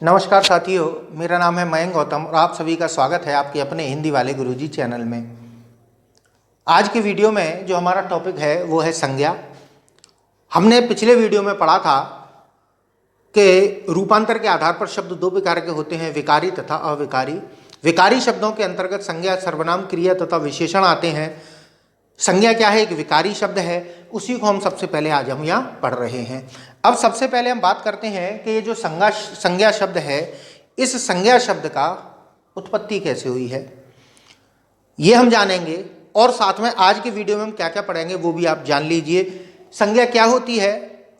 नमस्कार साथियों, मेरा नाम है मयंक गौतम और आप सभी का स्वागत है आपके अपने हिंदी वाले गुरुजी चैनल में। आज के वीडियो में जो हमारा टॉपिक है वो है संज्ञा। हमने पिछले वीडियो में पढ़ा था कि रूपांतर के आधार पर शब्द दो प्रकार के होते हैं, विकारी तथा अविकारी। विकारी शब्दों के अंतर्गत संज्ञा, सर्वनाम, क्रिया तथा विशेषण आते हैं। संज्ञा क्या है? एक विकारी शब्द है, उसी को हम सबसे पहले आज हम यहाँ पढ़ रहे हैं। अब सबसे पहले हम बात करते हैं कि ये जो संज्ञा शब्द है, इस संज्ञा शब्द का उत्पत्ति कैसे हुई है ये हम जानेंगे, और साथ में आज के वीडियो में हम क्या क्या पढ़ेंगे वो भी आप जान लीजिए। संज्ञा क्या होती है,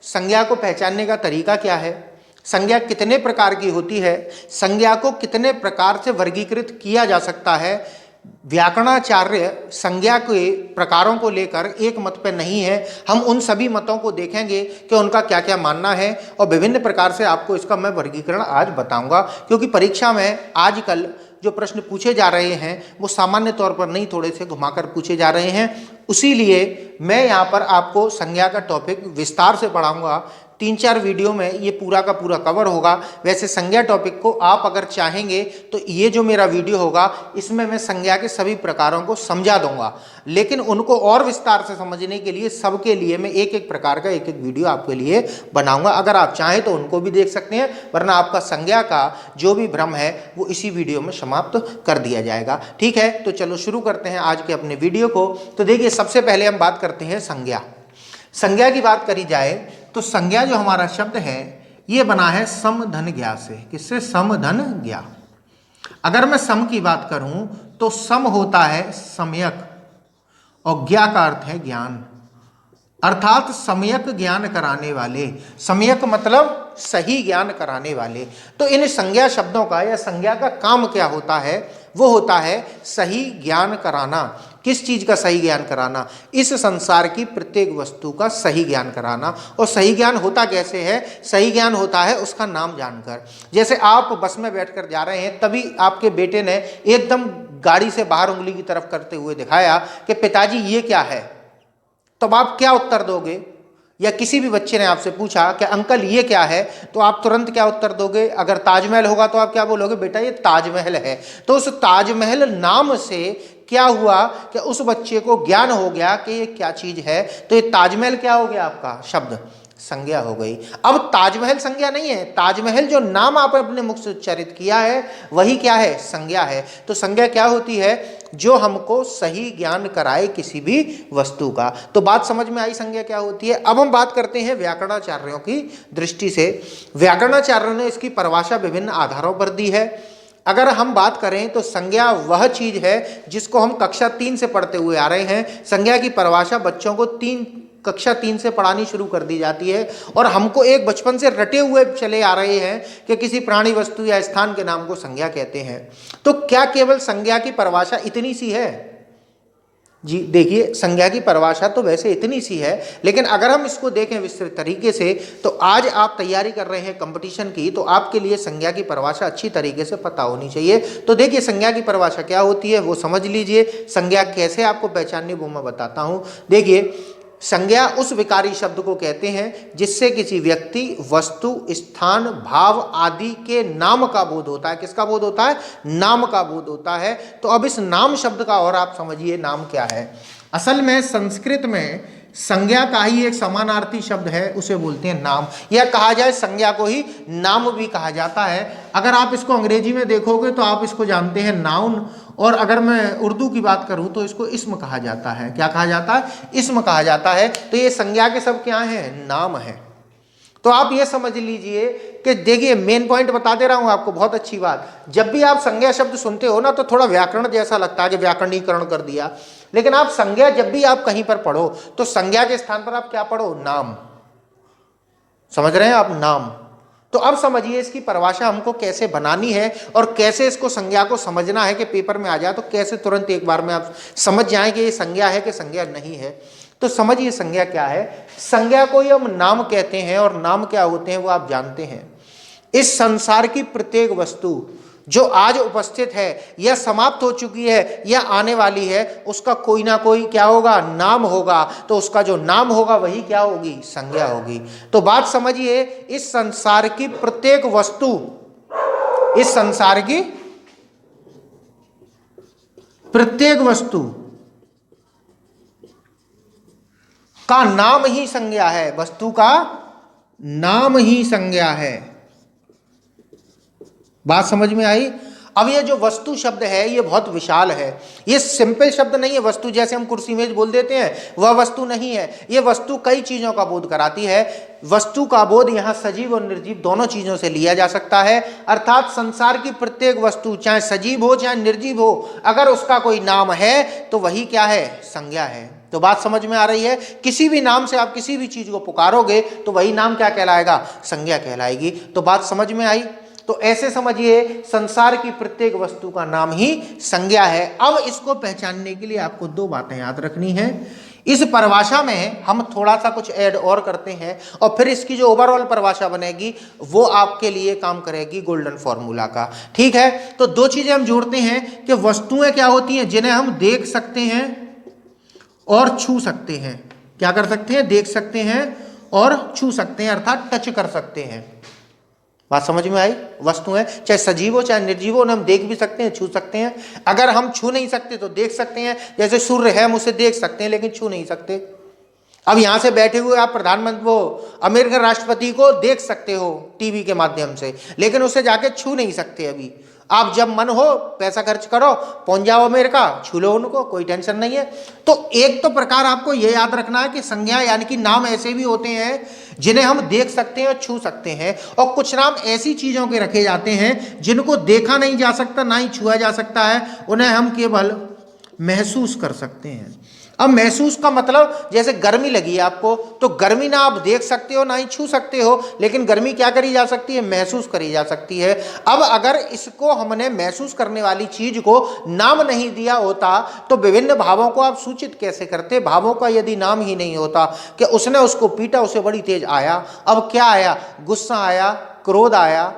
संज्ञा को पहचानने का तरीका क्या है, संज्ञा कितने प्रकार की होती है, संज्ञा को कितने प्रकार से वर्गीकृत किया जा सकता है। व्याकरणाचार्य संज्ञा के प्रकारों को लेकर एक मत पे नहीं है, हम उन सभी मतों को देखेंगे कि उनका क्या क्या मानना है, और विभिन्न प्रकार से आपको इसका मैं वर्गीकरण आज बताऊंगा। क्योंकि परीक्षा में आजकल जो प्रश्न पूछे जा रहे हैं वो सामान्य तौर पर नहीं, थोड़े से घुमाकर पूछे जा रहे हैं, उसीलिए मैं यहाँ पर आपको संज्ञा का टॉपिक विस्तार से पढ़ाऊंगा। 3-4 वीडियो में ये पूरा का पूरा कवर होगा। वैसे संज्ञा टॉपिक को आप अगर चाहेंगे तो ये जो मेरा वीडियो होगा इसमें मैं संज्ञा के सभी प्रकारों को समझा दूंगा, लेकिन उनको और विस्तार से समझने के लिए सबके लिए मैं एक एक प्रकार का एक एक वीडियो आपके लिए बनाऊंगा। अगर आप चाहें तो उनको भी देख सकते हैं, वरना आपका संज्ञा का जो भी भ्रम है वो इसी वीडियो में समाप्त कर दिया जाएगा। ठीक है, तो चलो शुरू करते हैं आज के अपने वीडियो को। तो देखिए, सबसे पहले हम बात करते हैं संज्ञा। संज्ञा की बात करी जाए तो संज्ञा जो हमारा शब्द है ये बना है सम धन ज्ञा से। किससे? सम धन ज्ञा। अगर मैं सम की बात करूं तो सम होता है सम्यक और ज्ञा का अर्थ है ज्ञान, अर्थात सम्यक ज्ञान कराने वाले। सम्यक मतलब सही ज्ञान कराने वाले। तो इन संज्ञा शब्दों का या संज्ञा का काम क्या होता है? वो होता है सही ज्ञान कराना। किस चीज का सही ज्ञान कराना? इस संसार की प्रत्येक वस्तु का सही ज्ञान कराना। और सही ज्ञान होता कैसे है? सही ज्ञान होता है उसका नाम जानकर। जैसे आप बस में बैठकर जा रहे हैं, तभी आपके बेटे ने एकदम गाड़ी से बाहर उंगली की तरफ करते हुए दिखाया कि पिताजी ये क्या है, तब आप क्या उत्तर दोगे? या किसी भी बच्चे ने आपसे पूछा कि अंकल ये क्या है, तो आप तुरंत क्या उत्तर दोगे? अगर ताजमहल होगा तो आप क्या बोलोगे? बेटा ये ताजमहल है। तो उस ताजमहल नाम से क्या हुआ कि उस बच्चे को ज्ञान हो गया कि ये क्या चीज है। तो ये ताजमहल क्या हो गया? आपका शब्द संज्ञा हो गई। अब ताजमहल संज्ञा नहीं है, ताजमहल जो नाम आपने अपने मुख से उच्चारित किया है वही क्या है? संज्ञा है। तो संज्ञा क्या होती है? जो हमको सही ज्ञान कराए किसी भी वस्तु का। तो बात समझ में आई संज्ञा क्या होती है। अब हम बात करते हैं व्याकरणाचार्यों की दृष्टि से। व्याकरणाचार्यों ने इसकी परिभाषा विभिन्न आधारों पर दी है। अगर हम बात करें तो संज्ञा वह चीज है जिसको हम कक्षा 3 से पढ़ते हुए आ रहे हैं। संज्ञा की परिभाषा बच्चों को कक्षा 3 से पढ़ानी शुरू कर दी जाती है, और हमको एक बचपन से रटे हुए चले आ रहे हैं कि किसी प्राणी, वस्तु या स्थान के नाम को संज्ञा कहते हैं। तो क्या केवल संज्ञा की परिभाषा इतनी सी है? जी देखिए, संज्ञा की परिभाषा तो वैसे इतनी सी है, लेकिन अगर हम इसको देखें विस्तृत तरीके से, तो आज आप तैयारी कर रहे हैं कंपटीशन की, तो आपके लिए संज्ञा की परिभाषा अच्छी तरीके से पता होनी चाहिए। तो देखिए, संज्ञा की परिभाषा क्या होती है वो समझ लीजिए। संज्ञा कैसे आपको पहचाननी वो मैं बताता हूँ। देखिए, संज्ञा उस विकारी शब्द को कहते हैं जिससे किसी व्यक्ति, वस्तु, स्थान, भाव आदि के नाम का बोध होता है। किसका बोध होता है? नाम का बोध होता है। तो अब इस नाम शब्द का और आप समझिए नाम क्या है। असल में संस्कृत में संज्ञा का ही एक समानार्थी शब्द है, उसे बोलते हैं नाम, या कहा जाए संज्ञा को ही नाम भी कहा जाता है। अगर आप इसको अंग्रेजी में देखोगे तो आप इसको जानते हैं नाउन, और अगर मैं उर्दू की बात करूं तो इसको इस्म कहा जाता है। क्या कहा जाता है? इस्म कहा जाता है। तो ये संज्ञा के सब क्या हैं? नाम है। तो आप ये समझ लीजिए कि देखिए, मेन पॉइंट बता दे रहा हूं आपको, बहुत अच्छी बात। जब भी आप संज्ञा शब्द सुनते हो ना तो थोड़ा व्याकरण जैसा लगता है कि व्याकरणीकरण कर दिया, लेकिन आप संज्ञा जब भी आप कहीं पर पढ़ो तो संज्ञा के स्थान पर आप क्या पढ़ो? नाम। समझ रहे हैं आप? नाम। तो अब समझिए इसकी परिभाषा हमको कैसे बनानी है और कैसे इसको संज्ञा को समझना है कि पेपर में आ जाए तो कैसे तुरंत एक बार में आप समझ जाएं कि ये संज्ञा है कि संज्ञा नहीं है। तो समझिए संज्ञा क्या है। संज्ञा को ही हम नाम कहते हैं, और नाम क्या होते हैं वो आप जानते हैं। इस संसार की प्रत्येक वस्तु जो आज उपस्थित है या समाप्त हो चुकी है या आने वाली है, उसका कोई ना कोई क्या होगा? नाम होगा। तो उसका जो नाम होगा वही क्या होगी? संज्ञा होगी। तो बात समझिए, इस संसार की प्रत्येक वस्तु इस संसार की प्रत्येक वस्तु का नाम ही संज्ञा है, वस्तु का नाम ही संज्ञा है। बात समझ में आई? अब ये जो वस्तु शब्द है ये बहुत विशाल है, ये सिंपल शब्द नहीं है। वस्तु जैसे हम कुर्सी मेज बोल देते हैं वह वस्तु नहीं है, ये वस्तु कई चीजों का बोध कराती है। वस्तु का बोध यहाँ सजीव और निर्जीव दोनों चीजों से लिया जा सकता है, अर्थात संसार की प्रत्येक वस्तु चाहे सजीव हो चाहे निर्जीव हो, अगर उसका कोई नाम है तो वही क्या है? संज्ञा है। तो बात समझ में आ रही है? किसी भी नाम से आप किसी भी चीज को पुकारोगे तो वही नाम क्या कहलाएगा? संज्ञा कहलाएगी। तो बात समझ में आई? तो ऐसे समझिए संसार की प्रत्येक वस्तु का नाम ही संज्ञा है। अब इसको पहचानने के लिए आपको दो बातें याद रखनी है। इस परिभाषा में हम थोड़ा सा कुछ ऐड और करते हैं और फिर इसकी जो ओवरऑल परिभाषा बनेगी वो आपके लिए काम करेगी गोल्डन फॉर्मूला का। ठीक है, तो दो चीजें हम जोड़ते हैं कि वस्तुएं क्या होती हैं? जिन्हें हम देख सकते हैं और छू सकते हैं। क्या कर सकते हैं? देख सकते हैं और छू सकते हैं, अर्थात टच कर सकते हैं। बात समझ में आई? वस्तुएं चाहे सजीव हो चाहे निर्जीव हो, हम देख भी सकते हैं, छू सकते हैं। अगर हम छू नहीं सकते तो देख सकते हैं, जैसे सूर्य है हम उसे देख सकते हैं लेकिन छू नहीं सकते। अब यहां से बैठे हुए आप प्रधानमंत्री वो अमेरिकन राष्ट्रपति को देख सकते हो टीवी के माध्यम से, लेकिन उसे जाके छू नहीं सकते। अभी आप जब मन हो पैसा खर्च करो, पहुंच जाओ अमेरिका, छू लो उनको, कोई टेंशन नहीं है। तो एक तो प्रकार आपको यह याद रखना है कि संज्ञा यानी कि नाम ऐसे भी होते हैं जिन्हें हम देख सकते हैं और छू सकते हैं, और कुछ नाम ऐसी चीजों के रखे जाते हैं जिनको देखा नहीं जा सकता ना ही छुआ जा सकता है, उन्हें हम केवल महसूस कर सकते हैं। अब महसूस का मतलब जैसे गर्मी लगी है आपको, तो गर्मी ना आप देख सकते हो ना ही छू सकते हो, लेकिन गर्मी क्या करी जा सकती है? महसूस करी जा सकती है। अब अगर इसको हमने महसूस करने वाली चीज को नाम नहीं दिया होता तो विभिन्न भावों को आप सूचित कैसे करते? भावों का यदि नाम ही नहीं होता कि उसने उसको पीटा, उसे बड़ी तेज आया, अब क्या आया? गुस्सा आया, क्रोध आया,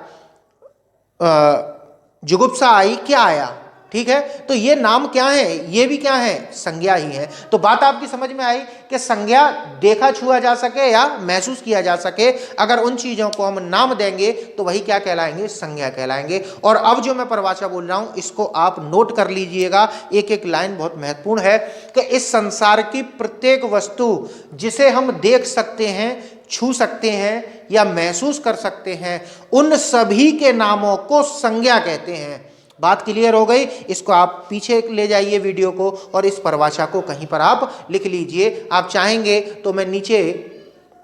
जुगुप्सा आई, क्या आया? ठीक है, तो ये नाम क्या है? ये भी क्या है? संज्ञा ही है। तो बात आपकी समझ में आई कि संज्ञा देखा छुआ जा सके या महसूस किया जा सके, अगर उन चीजों को हम नाम देंगे तो वही क्या कहलाएंगे? संज्ञा कहलाएंगे। और अब जो मैं परिभाषा बोल रहा हूं इसको आप नोट कर लीजिएगा, एक एक लाइन बहुत महत्वपूर्ण है कि इस संसार की प्रत्येक वस्तु जिसे हम देख सकते हैं, छू सकते हैं या महसूस कर सकते हैं, उन सभी के नामों को संज्ञा कहते हैं। बात क्लियर हो गई? इसको आप पीछे ले जाइए वीडियो को और इस परिभाषा को कहीं पर आप लिख लीजिए। आप चाहेंगे तो मैं नीचे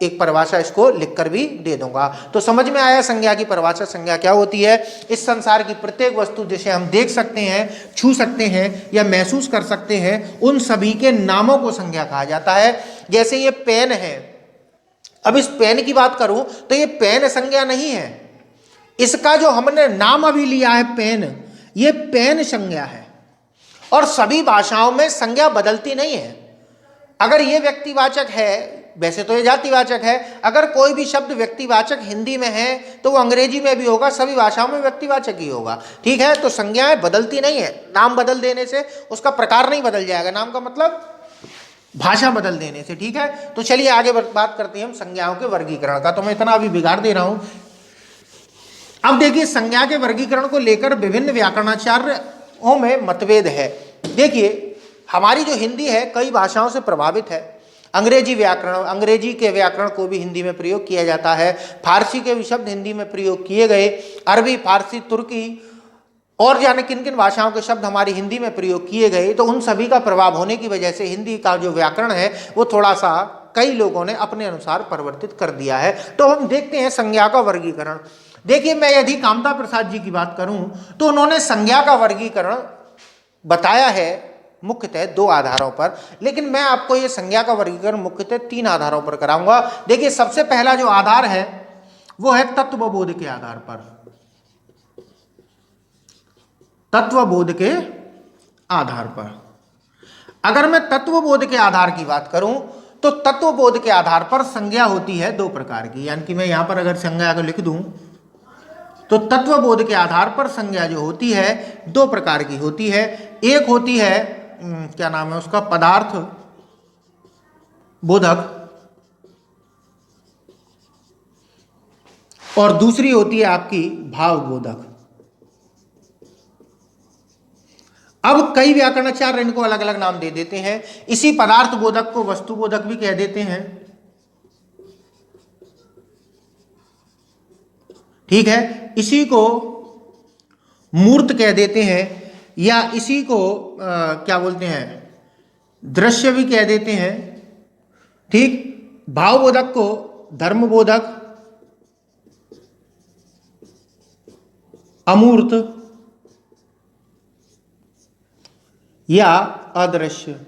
एक परिभाषा इसको लिखकर भी दे दूंगा। तो समझ में आया संज्ञा की परिभाषा? संज्ञा क्या होती है? इस संसार की प्रत्येक वस्तु जिसे हम देख सकते हैं, छू सकते हैं या महसूस कर सकते हैं, उन सभी के नामों को संज्ञा कहा जाता है। जैसे ये पेन है, अब इस पेन की बात करूं तो ये पेन संज्ञा नहीं है, इसका जो हमने नाम अभी लिया है पेन, ये पेन संज्ञा है। और सभी भाषाओं में संज्ञा बदलती नहीं है। अगर ये व्यक्तिवाचक है, वैसे तो ये जातिवाचक है, अगर कोई भी शब्द व्यक्तिवाचक हिंदी में है तो वो अंग्रेजी में भी होगा, सभी भाषाओं में व्यक्तिवाचक ही होगा। ठीक है, तो संज्ञाएं बदलती नहीं है। नाम बदल देने से उसका प्रकार नहीं बदल जाएगा, नाम का मतलब भाषा बदल देने से। ठीक है, तो चलिए आगे बात करते हैं हम संज्ञाओं के वर्गीकरण का। तो मैं इतना अभी बिगाड़ दे रहा हूं। अब देखिए संज्ञा के वर्गीकरण को लेकर विभिन्न व्याकरणाचार्यों में मतभेद है। देखिए हमारी जो हिंदी है कई भाषाओं से प्रभावित है। अंग्रेजी व्याकरण, अंग्रेजी के व्याकरण को भी हिंदी में प्रयोग किया जाता है। फारसी के भी शब्द हिंदी में प्रयोग किए गए। अरबी, फारसी, तुर्की और जाने किन किन भाषाओं के शब्द हमारी हिंदी में प्रयोग किए गए। तो उन सभी का प्रभाव होने की वजह से हिंदी का जो व्याकरण है वो थोड़ा सा कई लोगों ने अपने अनुसार परिवर्तित कर दिया है। तो हम देखते हैं संज्ञा का वर्गीकरण। देखिए मैं यदि कामता प्रसाद जी की बात करूं तो उन्होंने संज्ञा का वर्गीकरण बताया है मुख्यतः दो आधारों पर, लेकिन मैं आपको ये संज्ञा का वर्गीकरण मुख्यतः तीन आधारों पर कराऊंगा। देखिए सबसे पहला जो आधार है वो है तत्वबोध के आधार पर। तत्वबोध के आधार पर अगर मैं तत्वबोध के आधार की बात करूं तो तत्वबोध के आधार पर संज्ञा होती है दो प्रकार की। यानी कि मैं यहां पर अगर संज्ञा को लिख दूं तो तत्वबोध के आधार पर संज्ञा जो होती है दो प्रकार की होती है। एक होती है क्या नाम है उसका, पदार्थ बोधक, और दूसरी होती है आपकी भाव बोधक। अब कई व्याकरणाचार्य इनको अलग अलग नाम दे देते हैं। इसी पदार्थ बोधक को वस्तु बोधक भी कह देते हैं, ठीक है। इसी को मूर्त कह देते हैं, या इसी को क्या बोलते हैं, दृश्य भी कह देते हैं, ठीक। भावबोधक को धर्मबोधक, अमूर्त या अदृश्य,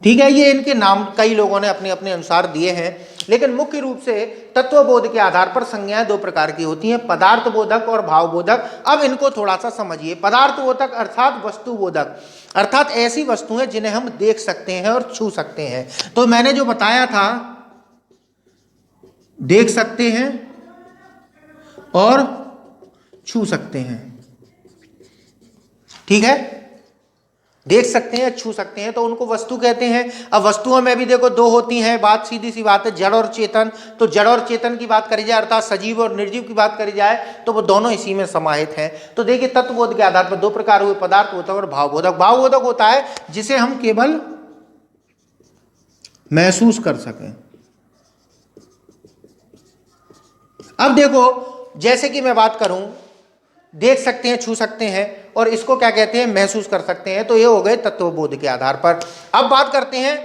ठीक है। ये इनके नाम कई लोगों ने अपने अपने अनुसार दिए हैं, लेकिन मुख्य रूप से तत्वबोध के आधार पर संज्ञाएं दो प्रकार की होती हैं, पदार्थ बोधक और भावबोधक। अब इनको थोड़ा सा समझिए। पदार्थ बोधक अर्थात वस्तु बोधक, अर्थात ऐसी वस्तुएं जिन्हें हम देख सकते हैं और छू सकते हैं। तो मैंने जो बताया था, देख सकते हैं और छू सकते हैं, ठीक है। देख सकते हैं, छू सकते हैं, तो उनको वस्तु कहते हैं। अब वस्तुओं में भी देखो दो होती हैं, बात सीधी सी बात है, जड़ और चेतन। तो जड़ और चेतन की बात करी जाए, अर्थात सजीव और निर्जीव की बात करी जाए, तो वो दोनों इसी में समाहित हैं। तो देखिए, तत्वबोध के आधार पर दो प्रकार हुए, पदार्थ बोधक और भावबोधक। भावबोधक होता है जिसे हम केवल महसूस कर सकें। अब देखो, जैसे कि मैं बात करूं, देख सकते हैं, छू सकते हैं, और इसको क्या कहते हैं, महसूस कर सकते हैं। तो ये हो गए तत्वबोध के आधार पर। अब बात करते हैं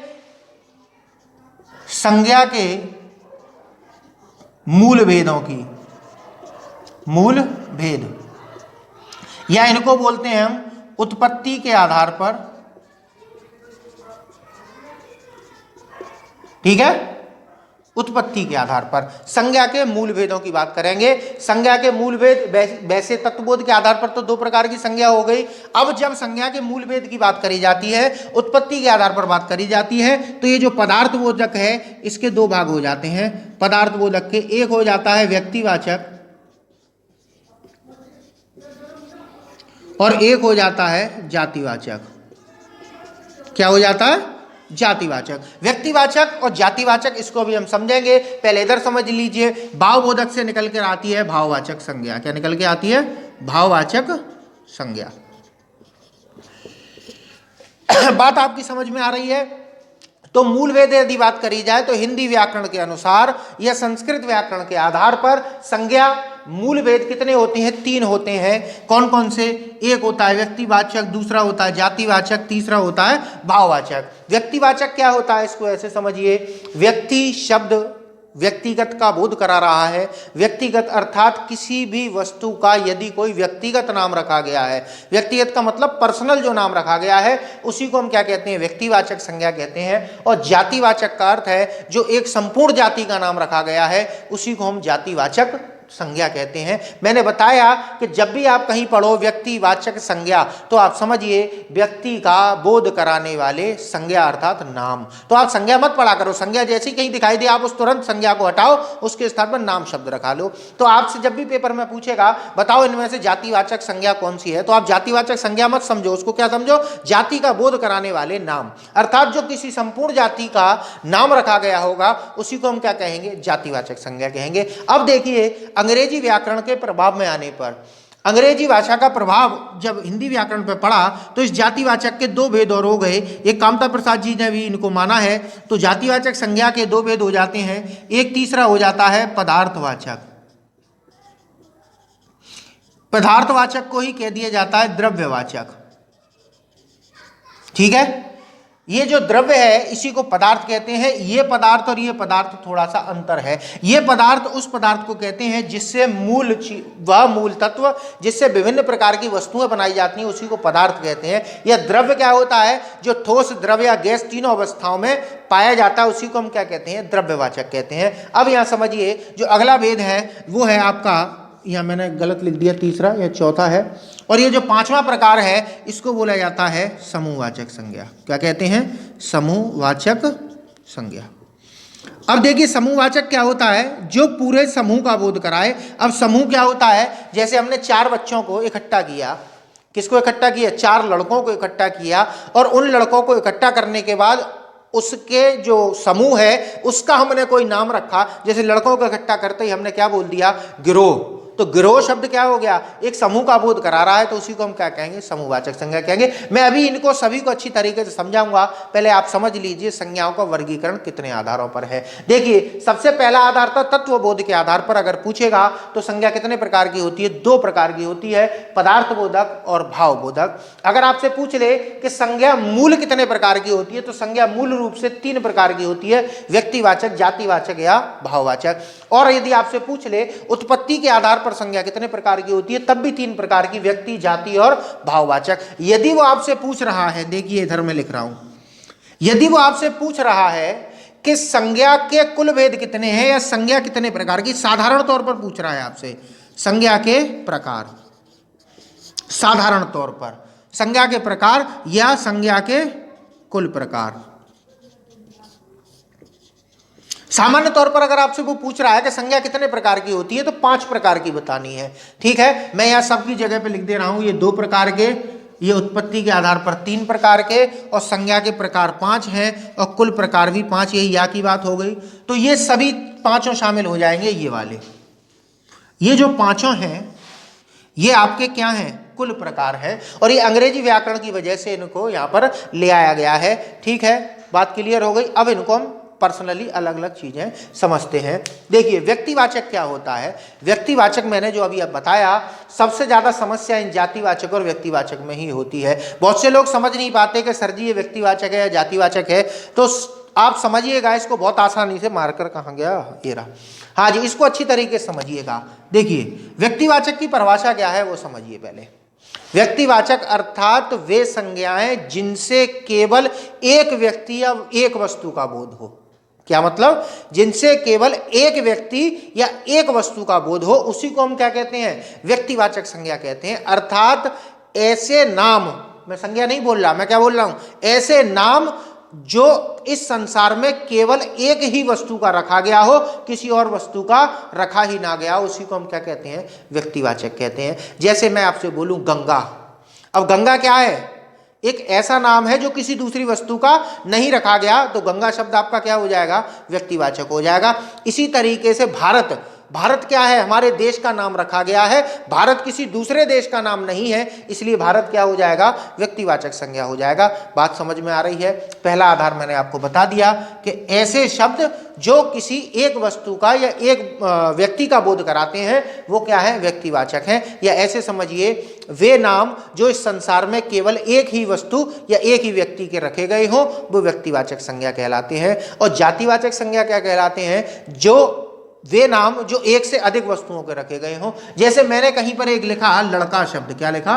संज्ञा के मूल भेदों की। मूल भेद, या इनको बोलते हैं हम उत्पत्ति के आधार पर, ठीक है। उत्पत्ति के आधार पर संज्ञा के मूल भेदों की बात करेंगे। संज्ञा के मूल भेद, वैसे तत्वबोध के आधार पर तो दो प्रकार की संज्ञा हो गई। अब जब संज्ञा के मूल भेद की बात करी जाती है, उत्पत्ति के आधार पर बात करी जाती है, तो ये जो पदार्थ बोधक है, इसके दो भाग हो जाते हैं पदार्थ बोधक के। एक हो जाता है व्यक्तिवाचक और एक हो जाता है जातिवाचक। क्या हो जाता है, जातिवाचक। व्यक्तिवाचक और जातिवाचक, इसको भी हम समझेंगे। पहले इधर समझ लीजिए, भावबोधक से निकल कर आती है भाववाचक संज्ञा। क्या निकल के आती है, भाववाचक संज्ञा। बात आपकी समझ में आ रही है। तो मूल भेद यदि बात करी जाए, तो हिंदी व्याकरण के अनुसार या संस्कृत व्याकरण के आधार पर संज्ञा मूल भेद कितने होते हैं, तीन होते हैं। कौन कौन से, एक होता है व्यक्तिवाचक, दूसरा होता है जातिवाचक, तीसरा होता है भाववाचक। व्यक्तिवाचक क्या होता है, इसको ऐसे समझिए, व्यक्ति शब्द व्यक्तिगत का बोध करा रहा है। व्यक्तिगत अर्थात किसी भी वस्तु का यदि कोई व्यक्तिगत नाम रखा गया है, व्यक्तिगत का मतलब पर्सनल जो नाम रखा गया है, उसी को हम क्या कहते हैं, व्यक्तिवाचक संज्ञा कहते हैं। और जातिवाचक का अर्थ है जो एक संपूर्ण जाति का नाम रखा गया है, उसी को हम जातिवाचक संज्ञा कहते हैं। मैंने बताया कि जब भी आप कहीं पढ़ो व्यक्तिवाचक संज्ञा, तो आप समझिए व्यक्ति का बोध कराने वाले संज्ञा अर्थात नाम। तो आप संज्ञा मत पढ़ा करो, संज्ञा जैसी कहीं दिखाई दे आप उस तुरंत संज्ञा को हटाओ, उसके स्थान पर नाम शब्द रखा लो। तो आपसे जब भी पेपर में पूछेगा बताओ इनमें से जातिवाचक संज्ञा कौन सी है, तो आप जातिवाचक संज्ञा मत समझो, उसको क्या समझो, जाति का बोध कराने वाले नाम। अर्थात जो किसी संपूर्ण जाति का नाम रखा गया होगा, उसी को हम क्या कहेंगे, जातिवाचक संज्ञा कहेंगे। अब देखिए, अंग्रेजी व्याकरण के प्रभाव में आने पर, अंग्रेजी भाषा का प्रभाव जब हिंदी व्याकरण पर पड़ा, तो इस जातिवाचक के दो भेद और हो गए। एक कामता प्रसाद जी ने भी इनको माना है। तो जातिवाचक संज्ञा के दो भेद हो जाते हैं। एक तीसरा हो जाता है पदार्थवाचक। पदार्थवाचक को ही कह दिया जाता है द्रव्यवाचक, ठीक है। ये जो द्रव्य है इसी को पदार्थ कहते हैं। ये पदार्थ और ये पदार्थ थोड़ा सा अंतर है। ये पदार्थ उस पदार्थ को कहते हैं जिससे वह मूल तत्व जिससे विभिन्न प्रकार की वस्तुएं बनाई जाती हैं, उसी को पदार्थ कहते हैं। यह द्रव्य क्या होता है, जो ठोस, द्रव्य या गैस तीनों अवस्थाओं में पाया जाता है, उसी को हम क्या कहते हैं, द्रव्यवाचक कहते हैं। अब यहाँ समझिए, जो अगला भेद है वो है आपका, यहाँ मैंने गलत लिख दिया, तीसरा या चौथा है। और ये जो पांचवा प्रकार है, इसको बोला जाता है समूहवाचक संज्ञा। क्या कहते हैं, समूहवाचक संज्ञा। अब देखिए, समूहवाचक क्या होता है, जो पूरे समूह का बोध कराए। अब समूह क्या होता है, जैसे हमने चार बच्चों को इकट्ठा किया, किसको इकट्ठा किया, चार लड़कों को इकट्ठा किया, और उन लड़कों को इकट्ठा करने के बाद उसके जो समूह है उसका हमने कोई नाम रखा। जैसे लड़कों को इकट्ठा करते ही हमने क्या बोल दिया, गिरोह, तो गिरोह शब्द क्या हो गया, एक समूह का बोध करा रहा है, तो उसी को हम क्या कहेंगे, समूहवाचक संज्ञा कहेंगे। मैं अभी इनको सभी को अच्छी तरीके से समझाऊंगा, पहले आप समझ लीजिए संज्ञाओं का वर्गीकरण कितने आधारों पर है। देखिए सबसे पहला आधार था तत्वबोध के आधार पर अगर पूछेगा तो संज्ञा कितने प्रकार की होती है, दो प्रकार की होती है, पदार्थ बोधक और भाव बोधक। अगर आपसे पूछ ले कि संज्ञा मूल कितने प्रकार की होती है, तो संज्ञा मूल रूप से तीन प्रकार की होती है, व्यक्तिवाचक, जातिवाचक या भाववाचक। और यदि आपसे पूछ ले उत्पत्ति के आधार पर संज्ञा कितने प्रकार की होती है, तब भी तीन प्रकार की, व्यक्ति, जाति और भाववाचक। यदि वो आपसे पूछ रहा है, देखिए इधर मैं लिख रहा हूं, यदि वो आपसे पूछ रहा है कि संज्ञा के कुल भेद कितने हैं या संज्ञा कितने प्रकार की, साधारण तौर पर पूछ रहा है आपसे संज्ञा के प्रकार, साधारण तौर पर संज्ञा के प्रकार या संज्ञा के कुल प्रकार। सामान्य तौर पर अगर आपसे वो पूछ रहा है कि संज्ञा कितने प्रकार की होती है, तो 5 प्रकार की बतानी है। ठीक है, मैं यहां सबकी जगह पे लिख दे रहा हूं, ये 2 प्रकार के, ये उत्पत्ति के आधार पर 3 प्रकार के, और संज्ञा के प्रकार 5 हैं और कुल प्रकार भी 5, यही या की बात हो गई। तो ये सभी पांचों शामिल हो जाएंगे, ये वाले, ये जो पांचों हैं ये आपके क्या हैं, कुल प्रकार है। और ये अंग्रेजी व्याकरण की वजह से इनको यहां पर ले आया गया है। ठीक है, बात क्लियर हो गई। अब इनको हम पर्सनली अलग अलग चीजें समझते हैं। देखिए व्यक्तिवाचक क्या होता है, व्यक्तिवाचक मैंने जो अभी अब बताया, सबसे ज्यादा समस्या इन जातिवाचक और व्यक्तिवाचक में ही होती है। बहुत से लोग समझ नहीं पाते कि सर जी ये व्यक्तिवाचक है या जातिवाचक है, तो आप समझिएगा इसको बहुत आसानी से, मार्कर कहाँ गया, ये रहा, हाँ जी, इसको अच्छी तरीके से समझिएगा। देखिए व्यक्तिवाचक की परिभाषा क्या है वो समझिए पहले। व्यक्तिवाचक अर्थात वे संज्ञाएं जिनसे केवल एक व्यक्ति या एक वस्तु का बोध हो। क्या मतलब, जिनसे केवल एक व्यक्ति या एक वस्तु का बोध हो, उसी को हम क्या कहते हैं, व्यक्तिवाचक संज्ञा कहते हैं। अर्थात ऐसे नाम, मैं संज्ञा नहीं बोल रहा, मैं क्या बोल रहा हूं, ऐसे नाम जो इस संसार में केवल एक ही वस्तु का रखा गया हो, किसी और वस्तु का रखा ही ना गया हो, उसी को हम क्या कहते हैं, व्यक्तिवाचक कहते हैं। जैसे मैं आपसे बोलूं गंगा, अब गंगा क्या है, एक ऐसा नाम है जो किसी दूसरी वस्तु का नहीं रखा गया, तो गंगा शब्द आपका क्या हो जाएगा, व्यक्तिवाचक हो जाएगा। इसी तरीके से भारत, भारत क्या है, हमारे देश का नाम रखा गया है, भारत किसी दूसरे देश का नाम नहीं है, इसलिए भारत क्या हो जाएगा, व्यक्तिवाचक संज्ञा हो जाएगा। बात समझ में आ रही है। पहला आधार मैंने आपको बता दिया कि ऐसे शब्द जो किसी एक वस्तु का या एक व्यक्ति का बोध कराते हैं वो क्या है, व्यक्तिवाचक हैं। या ऐसे समझिए वे नाम जो इस संसार में केवल एक ही वस्तु या एक ही व्यक्ति के रखे गए हों वो व्यक्तिवाचक संज्ञा कहलाते हैं। और जातिवाचक संज्ञा क्या कहलाते हैं, जो वे नाम जो एक से अधिक वस्तुओं के रखे गए हों। जैसे मैंने कहीं पर एक लिखा लड़का शब्द, क्या लिखा,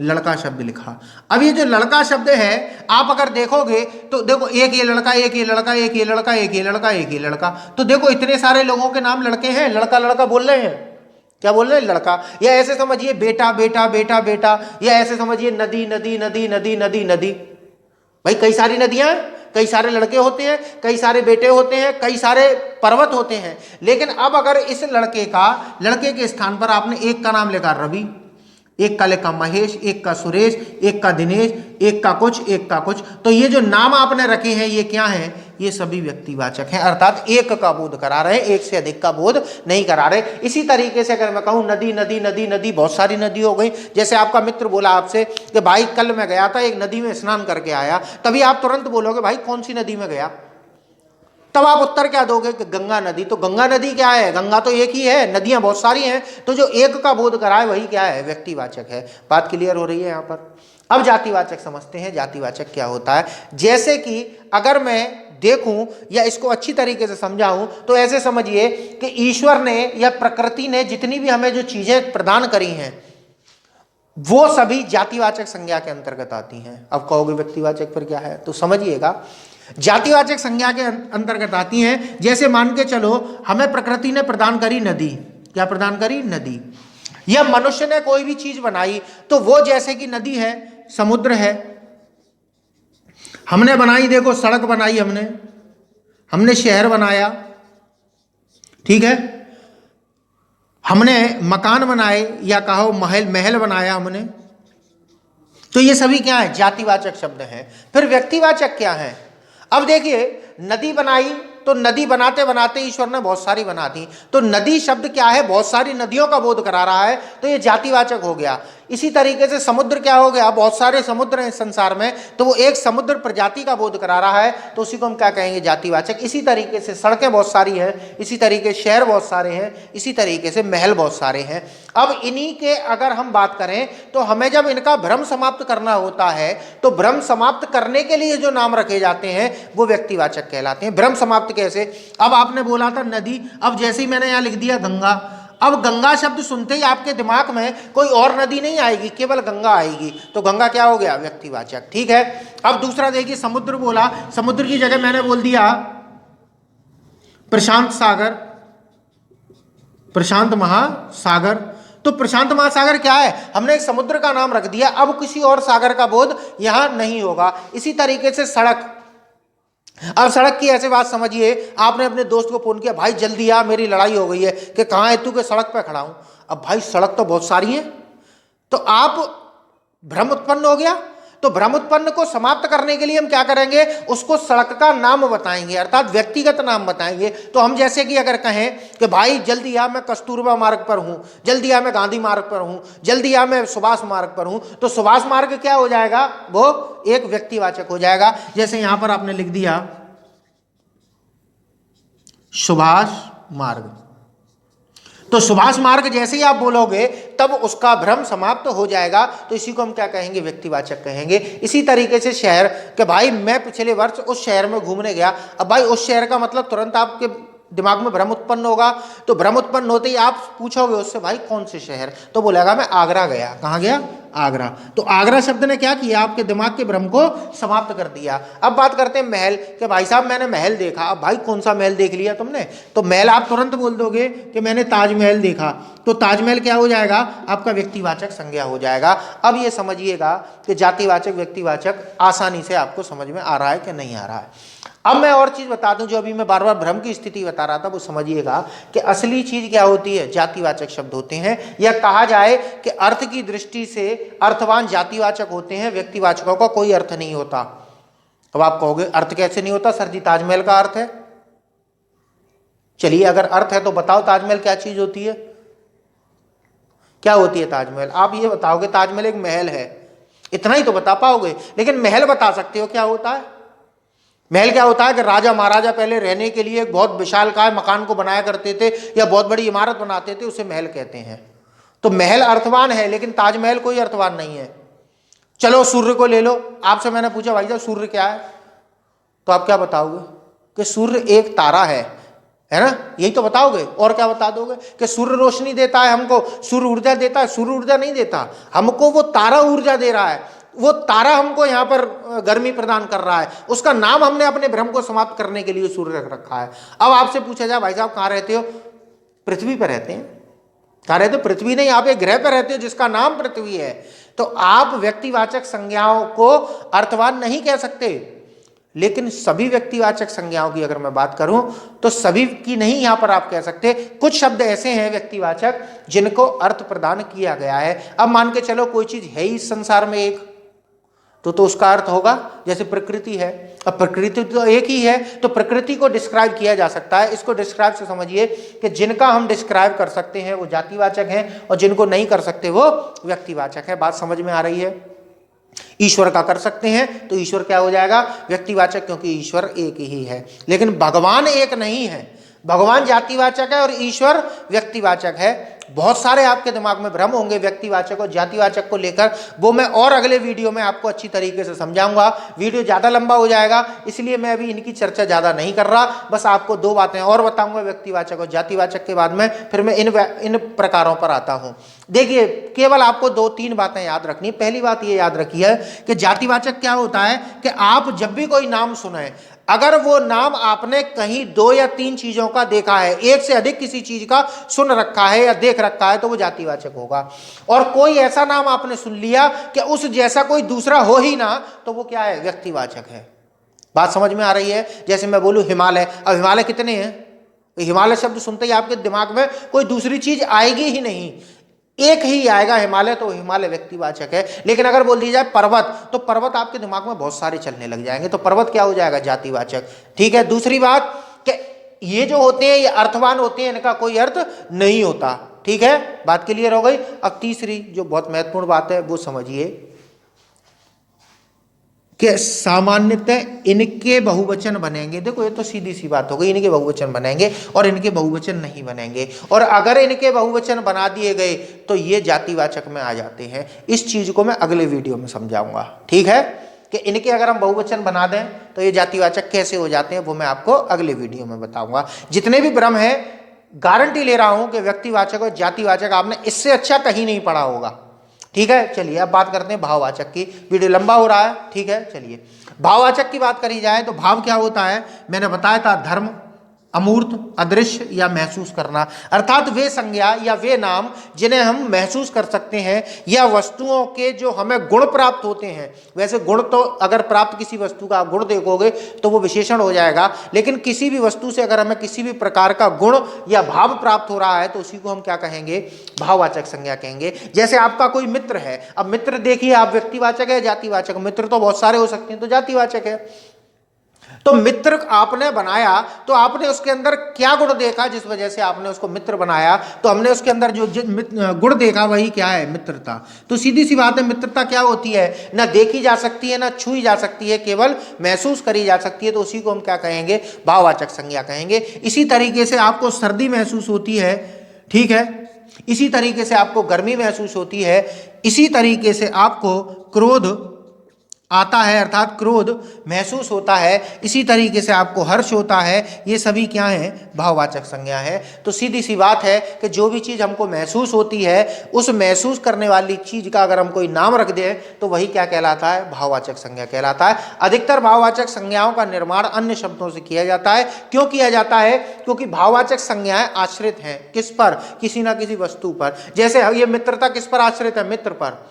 लड़का शब्द लिखा। अब ये जो लड़का शब्द है आप अगर देखोगे तो देखो एक ये लड़का, एक ये लड़का, एक ये लड़का, एक ये लड़का, एक ये लड़का, तो देखो इतने सारे लोगों के नाम लड़के हैं, लड़का लड़का बोल रहे हैं, क्या बोल रहे हैं, लड़का। या ऐसे समझिए बेटा बेटा बेटा बेटा, या ऐसे समझिए नदी नदी नदी नदी नदी नदी। भाई कई सारी नदियां हैं, कई सारे लड़के होते हैं, कई सारे बेटे होते हैं, कई सारे पर्वत होते हैं। लेकिन अब अगर इस लड़के के स्थान पर आपने एक का नाम लिखा रवि, एक का लिखा महेश, एक का सुरेश, एक का दिनेश, एक का कुछ, एक का कुछ, तो ये जो नाम आपने रखे हैं ये क्या हैं, ये सभी व्यक्तिवाचक हैं। अर्थात एक का बोध करा रहे, एक से अधिक का बोध नहीं करा रहे। इसी तरीके से अगर मैं कहूं नदी नदी नदी नदी, बहुत सारी नदी हो गई। जैसे आपका मित्र बोला आपसे कि भाई कल मैं गया था एक नदी में स्नान करके आया, तभी आप तुरंत बोलोगे भाई कौन सी नदी में गया, तब आप उत्तर क्या दोगे कि गंगा नदी। तो गंगा नदी क्या है, गंगा तो एक ही है, नदियां बहुत सारी हैं, तो जो एक का बोध कराए वही क्या है, व्यक्तिवाचक है। बात क्लियर हो रही है यहाँ पर। अब जातिवाचक समझते हैं, जातिवाचक क्या होता है। जैसे कि अगर मैं देखूं या इसको अच्छी तरीके से समझाऊं तो ऐसे समझिए कि ईश्वर ने या प्रकृति ने जितनी भी हमें जो चीजें प्रदान करी हैं वो सभी जातिवाचक संज्ञा के अंतर्गत आती हैं। अब कहोगे व्यक्तिवाचक पर क्या है, तो समझिएगा जातिवाचक संज्ञा के अंतर्गत आती हैं। जैसे मान के चलो हमें प्रकृति ने प्रदान करी नदी, क्या प्रदान करी, नदी। या मनुष्य ने कोई भी चीज बनाई तो वो जैसे कि नदी है, समुद्र है, हमने बनाई, देखो सड़क बनाई, हमने शहर बनाया, ठीक है, हमने मकान बनाए या कहो महल बनाया हमने, तो ये सभी क्या है, जातिवाचक शब्द हैं। फिर व्यक्तिवाचक क्या है, अब देखिए नदी बनाई तो नदी बनाते बनाते ईश्वर ने बहुत सारी बना दी। तो नदी शब्द क्या है, बहुत सारी नदियों का बोध करा रहा है, तो ये जातिवाचक हो गया। इसी तरीके से समुद्र क्या हो गया, बहुत सारे समुद्र हैं संसार में, तो वो एक समुद्र प्रजाति का बोध करा रहा है, तो उसी को हम क्या कहेंगे, जातिवाचक। इसी तरीके से सड़कें बहुत सारी हैं, इसी तरीके से शहर बहुत सारे हैं, इसी तरीके से महल बहुत सारे हैं। अब इन्हीं के अगर हम बात करें तो हमें जब इनका भ्रम समाप्त करना होता है तो भ्रम समाप्त करने के लिए जो नाम रखे जाते हैं वो व्यक्तिवाचक कहलाते हैं। भ्रम समाप्त कैसे, अब आपने बोला था नदी, अब जैसे ही मैंने यहाँ लिख दिया गंगा, अब गंगा शब्द सुनते ही आपके दिमाग में कोई और नदी नहीं आएगी, केवल गंगा आएगी, तो गंगा क्या हो गया, व्यक्तिवाचक। ठीक है। अब दूसरा देखिए, समुद्र बोला, समुद्र की जगह मैंने बोल दिया प्रशांत सागर, प्रशांत महासागर। तो प्रशांत महासागर क्या है, हमने एक समुद्र का नाम रख दिया, अब किसी और सागर का बोध यहां नहीं होगा। इसी तरीके से सड़क, अब सड़क की ऐसे बात समझिए, आपने अपने दोस्त को फोन किया, भाई जल्दी आ मेरी लड़ाई हो गई है, कि कहाँ है तू, के सड़क पे खड़ा हूं। अब भाई सड़क तो बहुत सारी है, तो आप भ्रम उत्पन्न हो गया। तो भ्रम उत्पन्न को समाप्त करने के लिए हम क्या करेंगे, उसको सड़क का नाम बताएंगे, अर्थात व्यक्तिगत नाम बताएंगे। तो हम जैसे कि अगर कहें कि भाई जल्दी आ मैं कस्तूरबा मार्ग पर हूं, जल्दी आ मैं गांधी मार्ग पर हूं, जल्दी आ मैं सुभाष मार्ग पर हूं, तो सुभाष मार्ग क्या हो जाएगा, वो एक व्यक्तिवाचक हो जाएगा। जैसे यहां पर आपने लिख दिया सुभाष मार्ग, तो सुभाष मार्ग जैसे ही आप बोलोगे तब उसका भ्रम समाप्त हो जाएगा, तो इसी को हम क्या कहेंगे, व्यक्तिवाचक कहेंगे। इसी तरीके से शहर, कि भाई मैं पिछले वर्ष उस शहर में घूमने गया, अब भाई उस शहर का मतलब तुरंत आपके दिमाग में भ्रम उत्पन्न होगा, तो भ्रम उत्पन्न होते ही आप पूछोगे उससे, भाई कौन से शहर, तो बोलेगा मैं आगरा गया। कहाँ गया, आगरा। तो आगरा शब्द ने क्या किया, आपके दिमाग के भ्रम को समाप्त कर दिया। अब बात करते हैं महल, कि भाई साहब मैंने महल देखा। अब भाई कौन सा महल देख लिया तुमने, तो महल आप तुरंत बोल दोगे कि मैंने ताजमहल देखा, तो ताजमहल क्या हो जाएगा, आपका व्यक्तिवाचक संज्ञा हो जाएगा। अब ये समझिएगा कि जातिवाचक व्यक्तिवाचक आसानी से आपको समझ में आ रहा है कि नहीं आ रहा है। अब मैं और चीज बता दूं, जो अभी मैं बार बार भ्रम की स्थिति बता रहा था, वो समझिएगा कि असली चीज क्या होती है, जातिवाचक शब्द होते हैं, या कहा जाए कि अर्थ की दृष्टि से अर्थवान जातिवाचक होते हैं, व्यक्तिवाचकों का कोई अर्थ नहीं होता। अब आप कहोगे अर्थ कैसे नहीं होता सर जी, ताजमहल का अर्थ है। चलिए अगर अर्थ है तो बताओ ताजमहल क्या चीज होती है, क्या होती है ताजमहल, आप ये बताओगे ताजमहल एक महल है, इतना ही तो बता पाओगे। लेकिन महल बता सकते हो क्या होता है, महल क्या होता है कि राजा महाराजा पहले रहने के लिए एक बहुत विशालकाय मकान को बनाया करते थे, या बहुत बड़ी इमारत बनाते थे, उसे महल कहते हैं। तो महल अर्थवान है, लेकिन ताजमहल कोई अर्थवान नहीं है। चलो सूर्य को ले लो, आपसे मैंने पूछा भाई साहब सूर्य क्या है, तो आप क्या बताओगे कि सूर्य एक तारा है ना, यही तो बताओगे। और क्या बता दोगे कि सूर्य रोशनी देता है हमको, सूर्य ऊर्जा देता है, सूर्य ऊर्जा नहीं देता हमको, वो तारा ऊर्जा दे रहा है, वो तारा हमको यहाँ पर गर्मी प्रदान कर रहा है, उसका नाम हमने अपने भ्रम को समाप्त करने के लिए सूर्य रख रखा है। अब आपसे पूछा जाए भाई साहब कहाँ रहते हो, पृथ्वी पर रहते हैं। कहाँ रहते हो, पृथ्वी नहीं, आप एक ग्रह पर रहते हो जिसका नाम पृथ्वी है। तो आप व्यक्तिवाचक संज्ञाओं को अर्थवान नहीं कह सकते, लेकिन सभी व्यक्तिवाचक संज्ञाओं की अगर मैं बात करूं तो सभी की नहीं यहां पर आप कह सकते। कुछ शब्द ऐसे हैं व्यक्तिवाचक जिनको अर्थ प्रदान किया गया है। अब मान के चलो कोई चीज है ही इस संसार में एक, तो उसका अर्थ होगा, जैसे प्रकृति है, अब प्रकृति तो एक ही है, तो प्रकृति को डिस्क्राइब किया जा सकता है। इसको डिस्क्राइब से समझिए कि जिनका हम डिस्क्राइब कर सकते हैं वो जातिवाचक हैं, और जिनको नहीं कर सकते वो व्यक्तिवाचक है। बात समझ में आ रही है। ईश्वर का कर सकते हैं तो ईश्वर क्या हो जाएगा, व्यक्तिवाचक, क्योंकि ईश्वर एक ही है। लेकिन भगवान एक नहीं है, भगवान जातिवाचक है और ईश्वर व्यक्तिवाचक है। बहुत सारे आपके दिमाग में भ्रम होंगे व्यक्तिवाचक और जातिवाचक को लेकर, वो मैं और अगले वीडियो में आपको अच्छी तरीके से समझाऊंगा। वीडियो ज़्यादा लंबा हो जाएगा, इसलिए मैं अभी इनकी चर्चा ज़्यादा नहीं कर रहा। बस आपको दो बातें और बताऊंगा व्यक्तिवाचक और जातिवाचक के बाद में, फिर मैं इन प्रकारों पर आता हूँ। देखिए केवल आपको दो तीन बातें याद रखनी। पहली बात ये याद रखिए कि जातिवाचक क्या होता है कि आप जब भी कोई नाम सुने, अगर वो नाम आपने कहीं दो या तीन चीजों का देखा है, एक से अधिक किसी चीज का सुन रखा है या देख रखा है, तो वो जातिवाचक होगा। और कोई ऐसा नाम आपने सुन लिया कि उस जैसा कोई दूसरा हो ही ना, तो वो क्या है, व्यक्तिवाचक है। बात समझ में आ रही है। जैसे मैं बोलूं हिमालय, अब हिमालय कितने हैं, हिमालय शब्द सुनते ही आपके दिमाग में कोई दूसरी चीज आएगी ही नहीं, एक ही आएगा हिमालय, तो हिमालय व्यक्तिवाचक है। लेकिन अगर बोल दिया जाए पर्वत, तो पर्वत आपके दिमाग में बहुत सारे चलने लग जाएंगे, तो पर्वत क्या हो जाएगा, जातिवाचक। ठीक है। दूसरी बात कि ये जो होते हैं ये अर्थवान होते हैं, इनका कोई अर्थ नहीं होता। ठीक है, बात क्लियर हो गई। अब तीसरी जो बहुत महत्वपूर्ण बात है वो समझिए कि सामान्यतः इनके बहुवचन बनेंगे। देखो ये तो सीधी सी बात हो गई, इनके बहुवचन बनेंगे और इनके बहुवचन नहीं बनेंगे। और अगर इनके बहुवचन बना दिए गए तो ये जातिवाचक में आ जाते हैं। इस चीज को मैं अगले वीडियो में समझाऊंगा। ठीक है, कि इनके अगर हम बहुवचन बना दें तो ये जातिवाचक कैसे हो जाते हैं वो मैं आपको अगले वीडियो में बताऊंगा। जितने भी भ्रम है, गारंटी ले रहा हूं कि व्यक्तिवाचक और जातिवाचक आपने इससे अच्छा कहीं नहीं पढ़ा होगा। ठीक है, चलिए अब बात करते हैं भाववाचक की। वीडियो लंबा हो रहा है, ठीक है। चलिए भाववाचक की बात करी जाए तो भाव क्या होता है, मैंने बताया था धर्म, अमूर्त, अदृश्य या महसूस करना, अर्थात वे संज्ञा या वे नाम जिन्हें हम महसूस कर सकते हैं या वस्तुओं के जो हमें गुण प्राप्त होते हैं। वैसे गुण तो अगर प्राप्त किसी वस्तु का आप गुण देखोगे तो वो विशेषण हो जाएगा, लेकिन किसी भी वस्तु से अगर हमें किसी भी प्रकार का गुण या भाव प्राप्त हो रहा है तो उसी को हम क्या कहेंगे, भाववाचक संज्ञा कहेंगे। जैसे आपका कोई मित्र है, अब मित्र देखिए आप व्यक्तिवाचक है जातिवाचक, मित्र तो बहुत सारे हो सकते हैं तो जातिवाचक है। तो मित्र आपने बनाया तो आपने उसके अंदर क्या गुण देखा जिस वजह से आपने उसको मित्र बनाया, तो हमने उसके अंदर जो गुण देखा वही क्या है, मित्रता। तो सीधी सी बात है, मित्रता क्या होती है, ना देखी जा सकती है ना छुई जा सकती है, केवल महसूस करी जा सकती है। तो उसी को हम क्या कहेंगे, भाववाचक संज्ञा कहेंगे। इसी तरीके से आपको सर्दी महसूस होती है, ठीक है, इसी तरीके से आपको गर्मी महसूस होती है, इसी तरीके से आपको क्रोध आता है अर्थात क्रोध महसूस होता है, इसी तरीके से आपको हर्ष होता है। ये सभी क्या है, भाववाचक संज्ञा है। तो सीधी सी बात है कि जो भी चीज़ हमको महसूस होती है उस महसूस करने वाली चीज़ का अगर हम कोई नाम रख दें तो वही क्या कहलाता है, भाववाचक संज्ञा कहलाता है। अधिकतर भाववाचक संज्ञाओं का निर्माण अन्य शब्दों से किया जाता है। क्यों किया जाता है, क्योंकि भाववाचक संज्ञाएं आश्रित हैं किस पर, किसी ना किसी वस्तु पर। जैसे ये मित्रता किस पर आश्रित है, मित्र पर।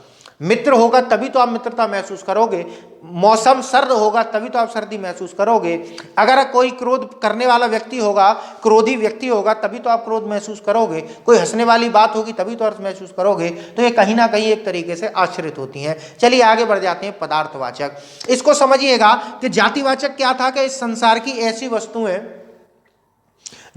मित्र होगा तभी तो आप मित्रता महसूस करोगे, मौसम सर्द होगा तभी तो आप सर्दी महसूस करोगे, अगर कोई क्रोध करने वाला व्यक्ति होगा, क्रोधी व्यक्ति होगा तभी तो आप क्रोध महसूस करोगे, कोई हंसने वाली बात होगी तभी तो अर्थ महसूस करोगे। तो ये कहीं ना कहीं एक तरीके से आश्रित होती हैं। चलिए आगे बढ़ जाते हैं, पदार्थवाचक। इसको समझिएगा कि जातिवाचक क्या था, कि इस संसार की ऐसी वस्तुएं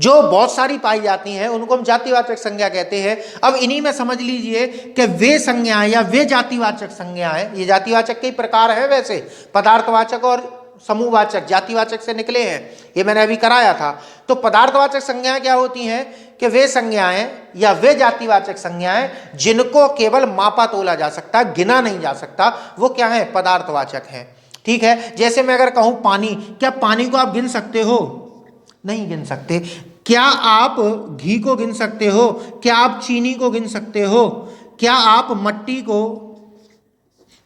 जो बहुत सारी पाई जाती हैं उनको हम जातिवाचक संज्ञा कहते हैं। अब इन्हीं में समझ लीजिए कि वे संज्ञाएं या वे जातिवाचक संज्ञाएं, ये जातिवाचक के प्रकार है। वैसे पदार्थवाचक और समूहवाचक जातिवाचक से निकले हैं, ये मैंने अभी कराया था। तो पदार्थवाचक संज्ञाएं क्या होती हैं, कि वे संज्ञाएं या वे जातिवाचक संज्ञाएं जिनको केवल मापा तोला जा सकता है, गिना नहीं जा सकता, वो क्या है, पदार्थवाचक है। ठीक है, जैसे मैं अगर कहूं पानी, क्या पानी को आप गिन सकते हो, नहीं गिन सकते। क्या आप घी को गिन सकते हो, क्या आप चीनी को गिन सकते हो, क्या आप मट्टी को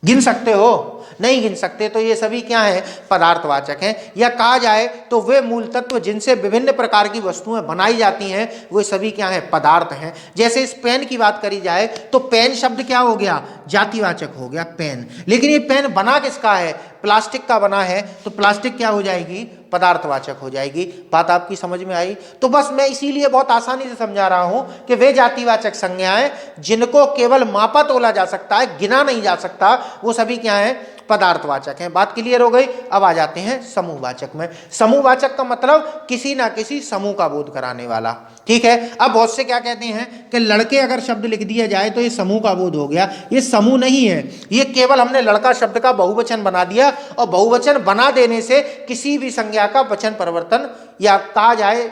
गिन सकते हो, नहीं गिन सकते। तो ये सभी क्या है, पदार्थवाचक हैं। या कहा जाए तो वे मूल तत्व जिनसे विभिन्न प्रकार की वस्तुएं बनाई जाती हैं वे सभी क्या है, पदार्थ हैं। जैसे इस पेन की बात करी जाए तो पेन शब्द क्या हो गया, जातिवाचक हो गया, पेन। लेकिन ये पेन बना किसका है, प्लास्टिक का बना है, तो प्लास्टिक क्या हो जाएगी, पदार्थवाचक हो जाएगी। बात आपकी समझ में आई। तो बस मैं इसीलिए बहुत आसानी से समझा रहा हूं कि वे जातिवाचक संज्ञाएं जिनको केवल मापा तोला जा सकता है, गिना नहीं जा सकता, वो सभी क्या है, पदार्थवाचक हैं। बात क्लियर हो गई। अब आ जाते हैं समूहवाचक में। समूहवाचक का मतलब किसी ना किसी समूह का बोध कराने वाला। ठीक है, अब बहुत से क्या कहते हैं कि लड़के अगर शब्द लिख दिया जाए तो ये समूह का बोध हो गया। ये समूह नहीं है, ये केवल हमने लड़का शब्द का बहुवचन बना दिया और बहुवचन बना देने से किसी भी संज्ञा का वचन परिवर्तन या कहा जाए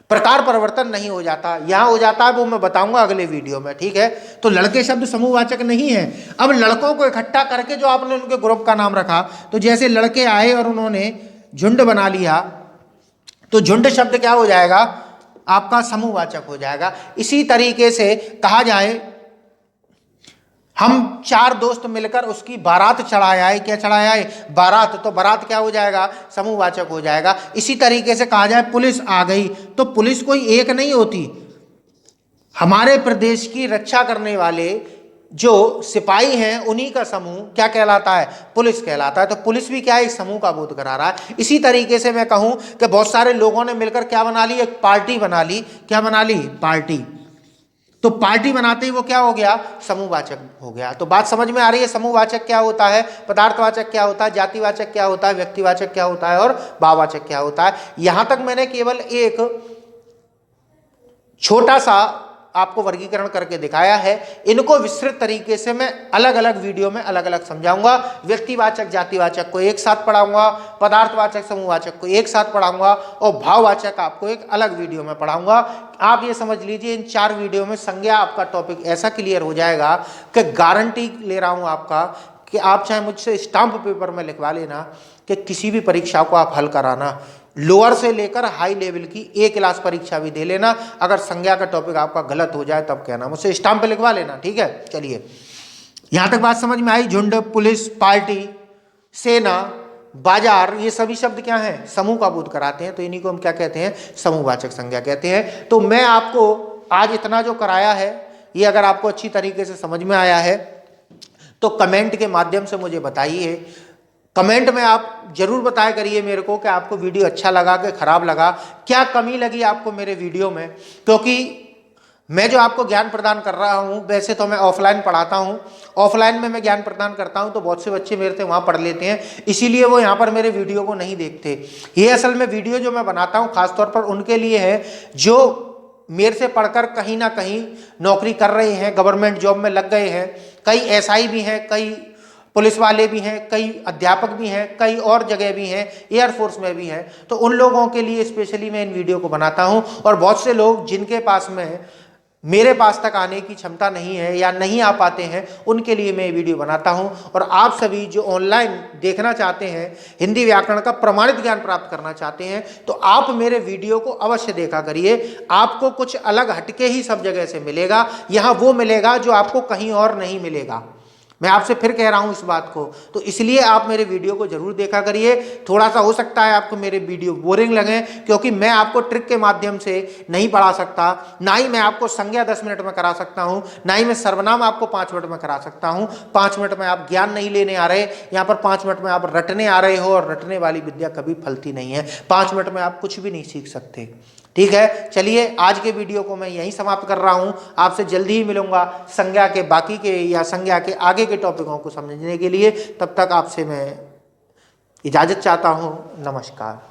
प्रकार परिवर्तन नहीं हो जाता। यहां हो जाता है वो मैं बताऊंगा अगले वीडियो में। ठीक है, तो लड़के शब्द समूहवाचक नहीं है। अब लड़कों को इकट्ठा करके जो आपने उनके ग्रुप का नाम रखा, तो जैसे लड़के आए और उन्होंने झुंड बना लिया तो झुंड शब्द क्या हो जाएगा, आपका समूहवाचक हो जाएगा। इसी तरीके से कहा जाए हम चार दोस्त मिलकर उसकी बारात चढ़ाया है, क्या चढ़ाया है, बारात, तो बारात क्या हो जाएगा, समूहवाचक हो जाएगा। इसी तरीके से कहा जाए पुलिस आ गई, तो पुलिस कोई एक नहीं होती, हमारे प्रदेश की रक्षा करने वाले जो सिपाही हैं उन्हीं का समूह क्या कहलाता है, पुलिस कहलाता है। तो पुलिस भी क्या है, एक समूह का बोध करा रहा है। इसी तरीके से मैं कहूं कि बहुत सारे लोगों ने मिलकर क्या बना ली, एक पार्टी बना ली, क्या बना ली, पार्टी। तो पार्टी बनाते ही वो क्या हो गया, समूहवाचक हो गया। तो बात समझ में आ रही है, समूहवाचक क्या होता है, पदार्थवाचक क्या होता है, जातिवाचक क्या होता है, व्यक्तिवाचक क्या होता है और भाववाचक क्या होता है। यहां तक मैंने केवल एक छोटा सा आपको वर्गीकरण करके दिखाया है। इनको विस्तृत तरीके से मैं अलग अलग वीडियो में अलग अलग समझाऊंगा। व्यक्तिवाचक जातिवाचक को एक साथ पढ़ाऊंगा, पदार्थवाचक समूहवाचक को एक साथ पढ़ाऊंगा और भाववाचक आपको एक अलग वीडियो में पढ़ाऊंगा। आप ये समझ लीजिए इन 4 वीडियो में संज्ञा आपका टॉपिक ऐसा क्लियर हो जाएगा कि गारंटी ले रहा हूं आपका कि आप चाहे मुझसे स्टाम्प पेपर में लिखवा लेना कि किसी भी परीक्षा को आप हल कराना, लोअर से लेकर हाई लेवल की एक क्लास परीक्षा भी दे लेना। अगर संज्ञा का टॉपिक आपका गलत हो जाए तब कहना, मुझसे स्टाम्प पे लिखवा लेना, ठीक है। चलिए यहां तक बात समझ में आई। झुंड, पुलिस, पार्टी, सेना, बाजार, ये सभी शब्द क्या हैं, समूह का बोध कराते हैं। तो इन्हीं को हम क्या कहते हैं, समूहवाचक संज्ञा कहते हैं। तो मैं आपको आज इतना जो कराया है, ये अगर आपको अच्छी तरीके से समझ में आया है तो कमेंट के माध्यम से मुझे बताइए। कमेंट में आप जरूर बताया करिए मेरे को कि आपको वीडियो अच्छा लगा कि खराब लगा, क्या कमी लगी आपको मेरे वीडियो में। क्योंकि मैं जो आपको ज्ञान प्रदान कर रहा हूं, वैसे तो मैं ऑफलाइन पढ़ाता हूं, ऑफलाइन में मैं ज्ञान प्रदान करता हूं तो बहुत से बच्चे मेरे से वहां पढ़ लेते हैं, इसीलिए वो यहाँ पर मेरे वीडियो को नहीं देखते। ये असल में वीडियो जो मैं बनाता हूँ खासतौर पर उनके लिए है जो मेरे से पढ़कर कहीं ना कहीं नौकरी कर रहे हैं, गवर्नमेंट जॉब में लग गए हैं, कई एसआई भी हैं, कई पुलिस वाले भी हैं, कई अध्यापक भी हैं, कई और जगह भी हैं, एयरफोर्स में भी हैं। तो उन लोगों के लिए स्पेशली मैं इन वीडियो को बनाता हूं। और बहुत से लोग जिनके पास में मेरे पास तक आने की क्षमता नहीं है या नहीं आ पाते हैं, उनके लिए मैं ये वीडियो बनाता हूं। और आप सभी जो ऑनलाइन देखना चाहते हैं, हिंदी व्याकरण का प्रमाणित ज्ञान प्राप्त करना चाहते हैं, तो आप मेरे वीडियो को अवश्य देखा करिए। आपको कुछ अलग हटके ही सब जगह से मिलेगा, यहाँ वो मिलेगा जो आपको कहीं और नहीं मिलेगा। मैं आपसे फिर कह रहा हूं इस बात को, तो इसलिए आप मेरे वीडियो को जरूर देखा करिए। थोड़ा सा हो सकता है आपको मेरे वीडियो बोरिंग लगे, क्योंकि मैं आपको ट्रिक के माध्यम से नहीं पढ़ा सकता, ना ही मैं आपको संज्ञा 10 मिनट में करा सकता हूं, ना ही मैं सर्वनाम आपको 5 मिनट में करा सकता हूं। 5 मिनट में आप ज्ञान नहीं लेने आ रहे, यहाँ पर 5 मिनट में आप रटने आ रहे हो, और रटने वाली विद्या कभी फलती नहीं है। 5 मिनट में आप कुछ भी नहीं सीख सकते, ठीक है। चलिए आज के वीडियो को मैं यहीं समाप्त कर रहा हूं। आपसे जल्दी ही मिलूंगा संज्ञा के बाकी के या संज्ञा के आगे के टॉपिकों को समझने के लिए। तब तक आपसे मैं इजाजत चाहता हूं। नमस्कार।